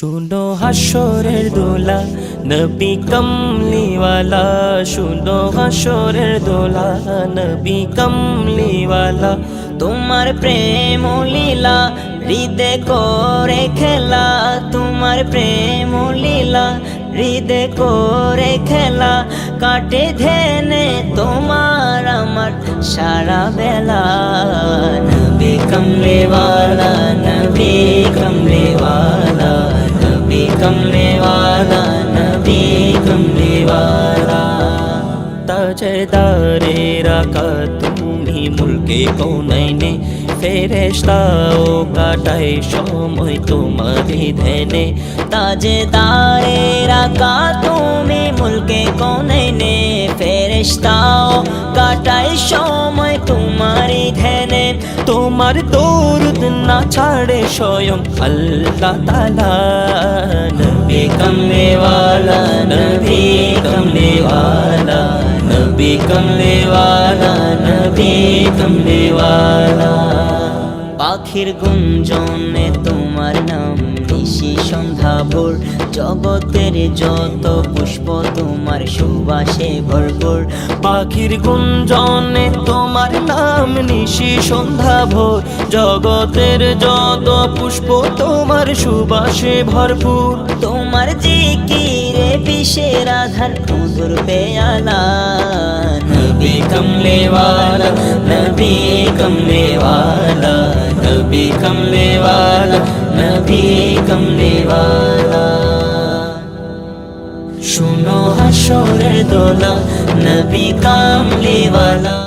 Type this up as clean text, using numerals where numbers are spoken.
শুনো হাসরের দোলা নবী কমলিওয়ালা, শুনো হাসরের দোলা নবী কমলিওয়ালা। তোমার প্রেম লীলা হৃদে করে খেলা, তোমার প্রেম লীলা হৃদে করে খেলা। কাটে ধ্যানে তোমার আমার সারা বেলা। নবী কমলিওয়ালা, নবী কমলিওয়ালা, নবী কমলিওয়ালা, নবী কমলিওয়ালা। তাজদারে রাখা তুমি মুলকে কৌনাইনে, ফেরেশতাও কাটায় সময় তোমারই ধ্যানে। তাজদারে রাখা তুমি মুলকে কৌনাইনে, ফেরেশতাও কাটায় সময় তোমারই ধ্যানে। তোমার দরুদ না ছাড়ে স্বয়ং আল্লাহ তাআলা। নবী কমলিওয়ালা, নবী কমলিওয়ালা, নবী কমলিওয়ালা, নবী কমলিওয়ালা। পাখির গুঞ্জনে তোমার নাম নিশি সন্ধ্যা ভোর, জগতের যত পুষ্প তোমার সুবাসে ভরপুর। পাখির গুঞ্জনে তোমার নাম নিশি সন্ধ্যা ভোর, জগতের যত পুষ্প তোমার সুবাসে ভরপুর। তোমার জিকিরে বিষের আধার মধুর পেয়ালা। নবী কমলিওয়ালা, নবী কমলিওয়ালা, নবী কমলিওয়ালা, নবী কমলিওয়ালা। শুনো হাসরের দোলা নবী কমলিওয়ালা।